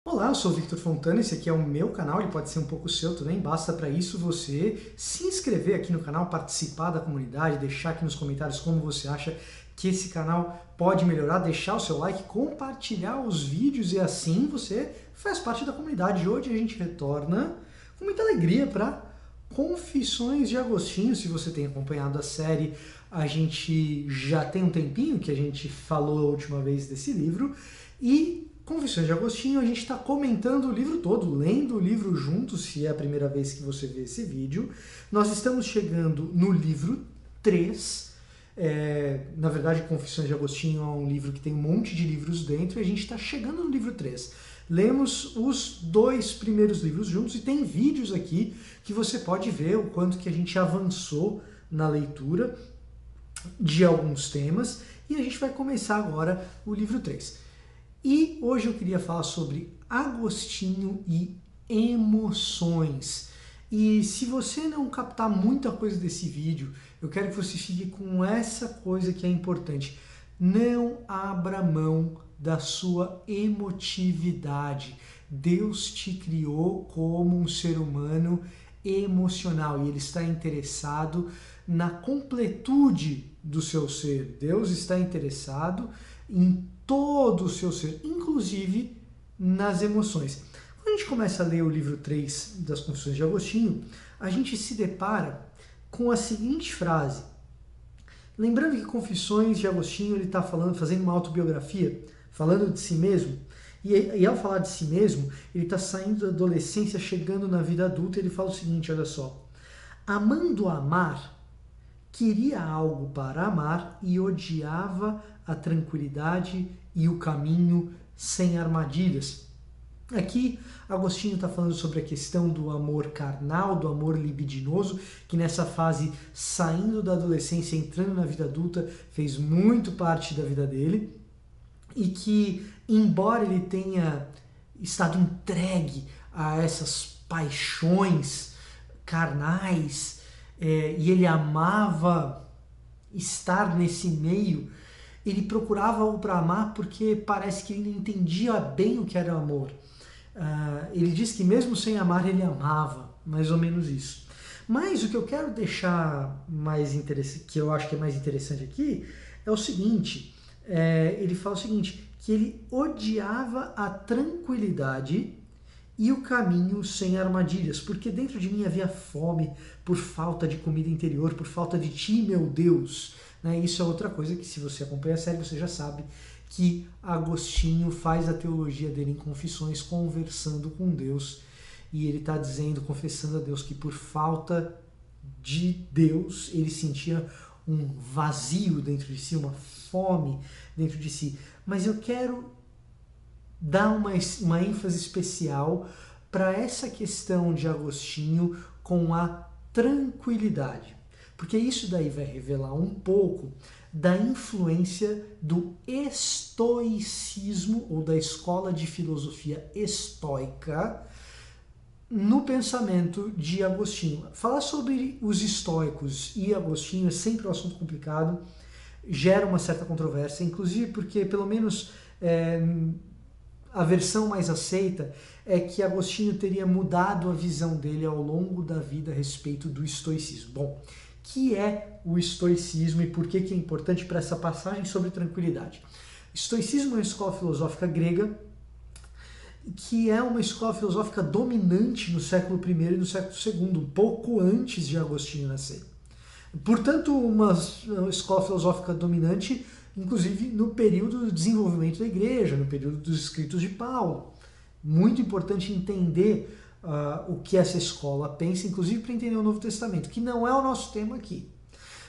Olá, eu sou o Victor Fontana, esse aqui é o meu canal, ele pode ser um pouco seu também, basta para isso você se inscrever aqui no canal, participar da comunidade, deixar aqui nos comentários como você acha que esse canal pode melhorar, deixar o seu like, compartilhar os vídeos e assim você faz parte da comunidade. Hoje a gente retorna com muita alegria para Confissões de Agostinho. Se você tem acompanhado a série, a gente já tem um tempinho que a gente falou a última vez desse livro e Confissões de Agostinho, a gente está comentando o livro todo, lendo o livro juntos, se é a primeira vez que você vê esse vídeo. Nós estamos chegando no livro 3. Na verdade, Confissões de Agostinho é um livro que tem um monte de livros dentro e a gente está chegando no livro 3. Lemos os 2 primeiros livros juntos e tem vídeos aqui que você pode ver o quanto que a gente avançou na leitura de alguns temas e a gente vai começar agora o livro 3. E hoje eu queria falar sobre Agostinho e emoções. E se você não captar muita coisa desse vídeo, eu quero que você fique com essa coisa que é importante. Não abra mão da sua emotividade. Deus te criou como um ser humano emocional e Ele está interessado na completude do seu ser. Deus está interessado em todo o seu ser, inclusive nas emoções. Quando a gente começa a ler o livro 3 das Confissões de Agostinho, a gente se depara com a seguinte frase. Lembrando que Confissões de Agostinho ele está fazendo uma autobiografia, falando de si mesmo, e ao falar de si mesmo, ele está saindo da adolescência, chegando na vida adulta, ele fala o seguinte, olha só. Amando amar, queria algo para amar e odiava a tranquilidade e o caminho sem armadilhas. Aqui, Agostinho está falando sobre a questão do amor carnal, do amor libidinoso, que nessa fase, saindo da adolescência, entrando na vida adulta, fez muito parte da vida dele, e que, embora ele tenha estado entregue a essas paixões carnais, e ele amava estar nesse meio, ele procurava-o para amar porque parece que ele não entendia bem o que era o amor. Ele diz que mesmo sem amar, ele amava, mais ou menos isso. Mas o que eu quero deixar mais interessante, que eu acho que é mais interessante aqui, é o seguinte, ele fala o seguinte, que ele odiava a tranquilidade e o caminho sem armadilhas, porque dentro de mim havia fome por falta de comida interior, por falta de ti, meu Deus. Isso é outra coisa que, se você acompanha a série, você já sabe que Agostinho faz a teologia dele em Confissões, conversando com Deus, e ele está dizendo, confessando a Deus, que por falta de Deus, ele sentia um vazio dentro de si, uma fome dentro de si. Mas eu quero dar uma ênfase especial para essa questão de Agostinho com a tranquilidade. Porque isso daí vai revelar um pouco da influência do estoicismo ou da escola de filosofia estoica no pensamento de Agostinho. Falar sobre os estoicos e Agostinho é sempre um assunto complicado, gera uma certa controvérsia, inclusive porque, pelo menos, a versão mais aceita é que Agostinho teria mudado a visão dele ao longo da vida a respeito do estoicismo. Bom, que é o estoicismo e por que é importante para essa passagem sobre tranquilidade? Estoicismo é uma escola filosófica grega que é uma escola filosófica dominante no século I e no século II, um pouco antes de Agostinho nascer. Portanto, uma escola filosófica dominante, inclusive no período do desenvolvimento da igreja, no período dos escritos de Paulo. Muito importante entender o que essa escola pensa, inclusive para entender o Novo Testamento, que não é o nosso tema aqui.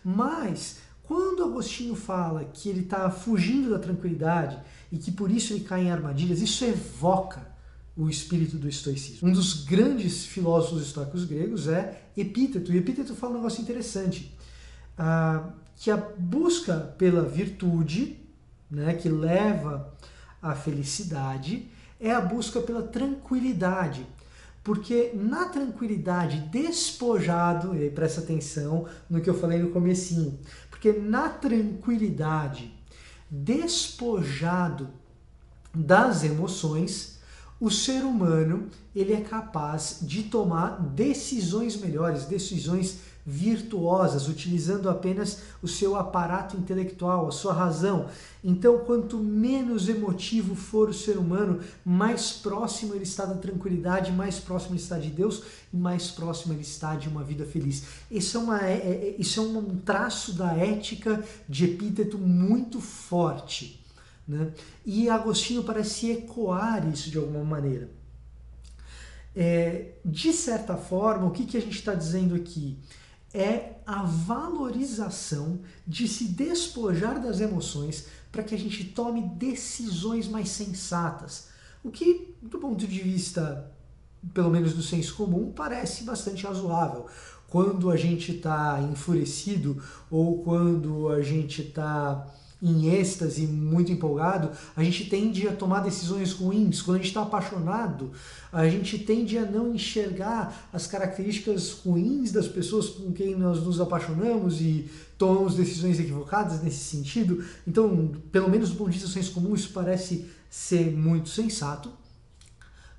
Mas, quando Agostinho fala que ele está fugindo da tranquilidade e que por isso ele cai em armadilhas, isso evoca o espírito do estoicismo. Um dos grandes filósofos estoicos gregos é Epíteto, e Epíteto fala um negócio interessante, que a busca pela virtude, que leva à felicidade, é a busca pela tranquilidade. Porque na tranquilidade, despojado, e aí presta atenção no que eu falei no comecinho, porque na tranquilidade, despojado das emoções, O ser humano, ele é capaz de tomar decisões melhores, decisões virtuosas, utilizando apenas o seu aparato intelectual, a sua razão. Então, quanto menos emotivo for o ser humano, mais próximo ele está da tranquilidade, mais próximo ele está de Deus e mais próximo ele está de uma vida feliz. Isso é um traço da ética de Epíteto muito forte, né? E Agostinho parece ecoar isso de alguma maneira. De certa forma, o que a gente está dizendo aqui? É a valorização de se despojar das emoções para que a gente tome decisões mais sensatas. O que, do ponto de vista, pelo menos do senso comum, parece bastante razoável. Quando a gente está enfurecido ou quando a gente está em êxtase, muito empolgado, a gente tende a tomar decisões ruins. Quando a gente está apaixonado, a gente tende a não enxergar as características ruins das pessoas com quem nós nos apaixonamos e tomamos decisões equivocadas nesse sentido. Então, pelo menos do ponto de vista do senso comum, isso parece ser muito sensato.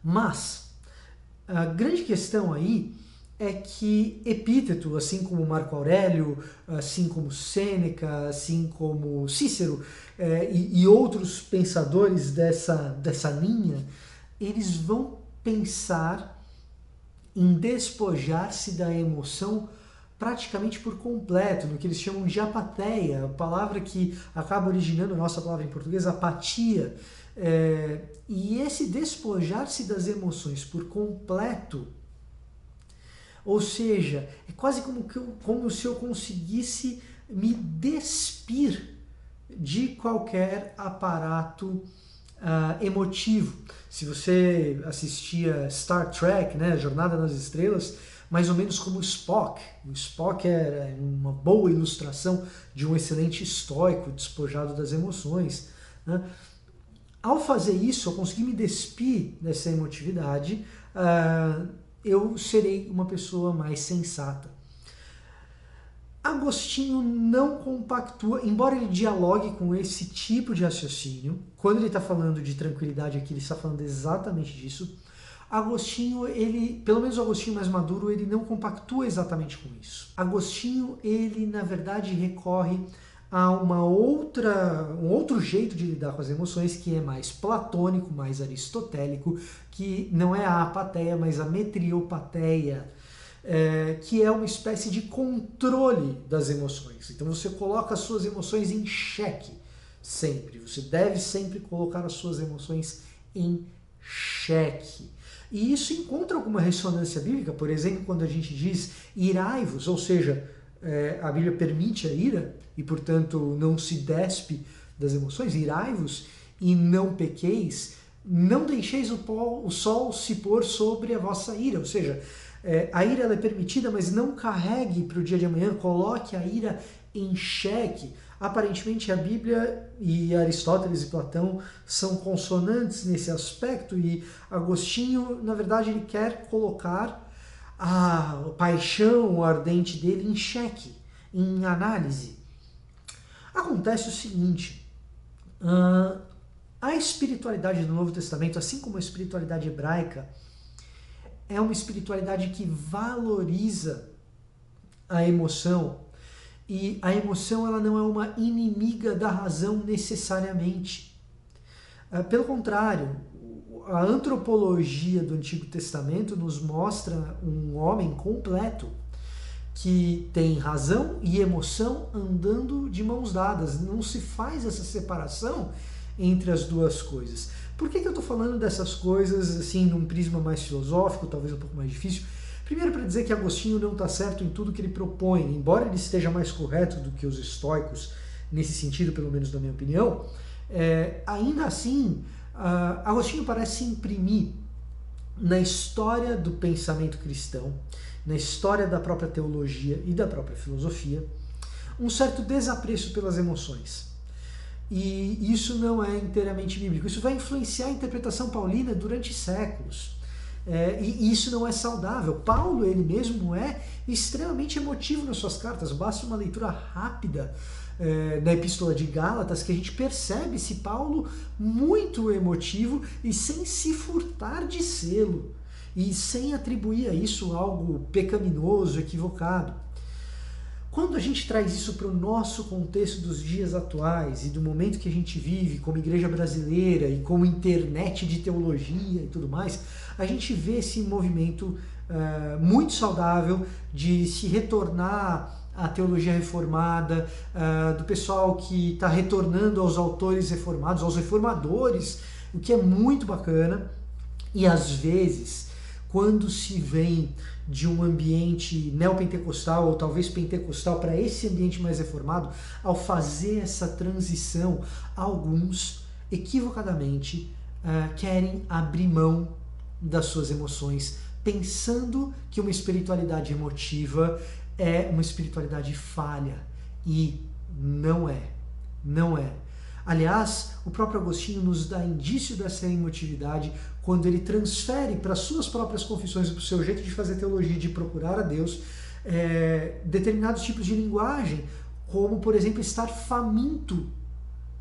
Mas a grande questão aí é que Epíteto, assim como Marco Aurélio, assim como Sêneca, assim como Cícero e outros pensadores dessa linha, eles vão pensar em despojar-se da emoção praticamente por completo, no que eles chamam de apatia, a palavra que acaba originando a nossa palavra em português, apatia. E esse despojar-se das emoções por completo, ou seja, é quase como se eu conseguisse me despir de qualquer aparato emotivo. Se você assistia Star Trek, né, Jornada nas Estrelas, mais ou menos como o Spock. O Spock era uma boa ilustração de um excelente estoico, despojado das emoções, né? Ao fazer isso, eu consegui me despir dessa emotividade, eu serei uma pessoa mais sensata. Agostinho não compactua, embora ele dialogue com esse tipo de raciocínio. Quando ele está falando de tranquilidade aqui, ele está falando exatamente disso. Agostinho, pelo menos o Agostinho mais maduro, ele não compactua exatamente com isso. Agostinho, ele na verdade recorre a um outro jeito de lidar com as emoções, que é mais platônico, mais aristotélico, que não é a apatia, mas a metriopateia, que é uma espécie de controle das emoções. Então você coloca as suas emoções em xeque, sempre. Você deve sempre colocar as suas emoções em xeque. E isso encontra alguma ressonância bíblica, por exemplo, quando a gente diz irai-vos, ou seja, a Bíblia permite a ira e, portanto, não se despe das emoções. Irai-vos e não pequeis, não deixeis o sol se pôr sobre a vossa ira. Ou seja, a ira ela é permitida, mas não carregue para o dia de amanhã, coloque a ira em xeque. Aparentemente a Bíblia e Aristóteles e Platão são consonantes nesse aspecto, e Agostinho, na verdade, ele quer colocar a paixão ardente dele em xeque, em análise. Acontece o seguinte, a espiritualidade do Novo Testamento, assim como a espiritualidade hebraica, é uma espiritualidade que valoriza a emoção, e a emoção ela não é uma inimiga da razão necessariamente. Pelo contrário, a antropologia do Antigo Testamento nos mostra um homem completo, que tem razão e emoção andando de mãos dadas. Não se faz essa separação entre as duas coisas. Por que eu estou falando dessas coisas assim num prisma mais filosófico, talvez um pouco mais difícil? Primeiro, para dizer que Agostinho não está certo em tudo que ele propõe, embora ele esteja mais correto do que os estoicos, nesse sentido, pelo menos na minha opinião, ainda assim, Agostinho parece imprimir na história do pensamento cristão, na história da própria teologia e da própria filosofia, um certo desapreço pelas emoções. E isso não é inteiramente bíblico. Isso vai influenciar a interpretação paulina durante séculos. E isso não é saudável. Paulo, ele mesmo, é extremamente emotivo nas suas cartas. Basta uma leitura rápida na Epístola de Gálatas, que a gente percebe esse Paulo muito emotivo e sem se furtar de sê-lo, e sem atribuir a isso algo pecaminoso, equivocado. Quando a gente traz isso para o nosso contexto dos dias atuais e do momento que a gente vive como igreja brasileira e como internet de teologia e tudo mais, a gente vê esse movimento muito saudável de se retornar à teologia reformada, do pessoal que está retornando aos autores reformados, aos reformadores, o que é muito bacana. E às vezes, quando se vem de um ambiente neopentecostal ou talvez pentecostal para esse ambiente mais reformado, ao fazer essa transição, alguns equivocadamente querem abrir mão das suas emoções, pensando que uma espiritualidade emotiva é uma espiritualidade falha, e não é. Não é. Aliás, o próprio Agostinho nos dá indício dessa emotividade quando ele transfere para suas próprias confissões e para o seu jeito de fazer teologia, de procurar a Deus, determinados tipos de linguagem, como, por exemplo, estar faminto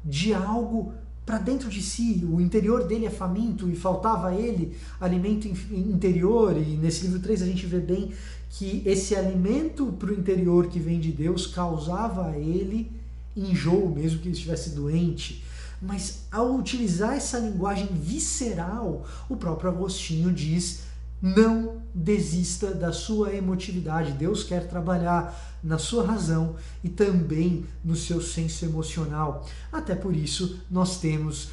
de algo para dentro de si. O interior dele é faminto e faltava a ele alimento interior, e nesse livro 3 a gente vê bem que esse alimento para o interior que vem de Deus causava a ele enjoo, mesmo que ele estivesse doente. Mas ao utilizar essa linguagem visceral, o próprio Agostinho diz: não desista da sua emotividade. Deus quer trabalhar na sua razão e também no seu senso emocional. Até por isso nós temos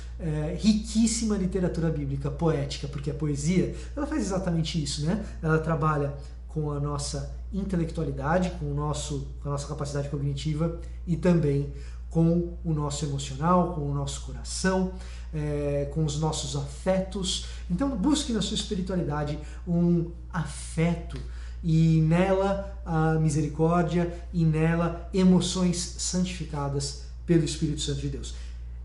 riquíssima literatura bíblica poética, porque a poesia ela faz exatamente isso, né? Ela trabalha com a nossa intelectualidade, com a nossa capacidade cognitiva e também com o nosso emocional, com o nosso coração, com os nossos afetos. Então busque na sua espiritualidade um afeto, e nela a misericórdia, e nela emoções santificadas pelo Espírito Santo de Deus.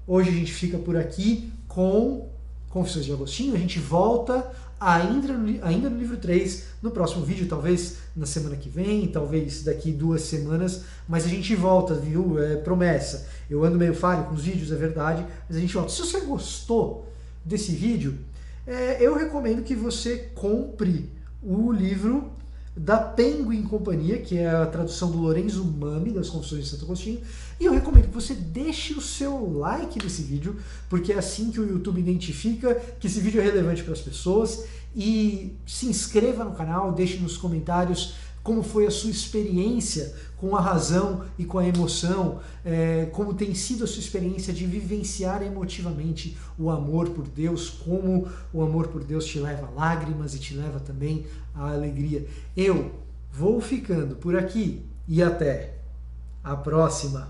Hoje a gente fica por aqui com Confissões de Agostinho. A gente volta ainda no livro 3, no próximo vídeo, talvez na semana que vem, talvez daqui 2 semanas, mas a gente volta, viu? É promessa. Eu ando meio falho com os vídeos, é verdade, mas a gente volta. Se você gostou desse vídeo, eu recomendo que você compre o livro da Penguin Companhia, que é a tradução do Lorenzo Mami, das Confissões de Santo Agostinho, e eu recomendo que você deixe o seu like nesse vídeo, porque é assim que o YouTube identifica que esse vídeo é relevante para as pessoas, e se inscreva no canal, deixe nos comentários como foi a sua experiência com a razão e com a emoção, como tem sido a sua experiência de vivenciar emotivamente o amor por Deus, como o amor por Deus te leva a lágrimas e te leva também à alegria. Eu vou ficando por aqui e até a próxima!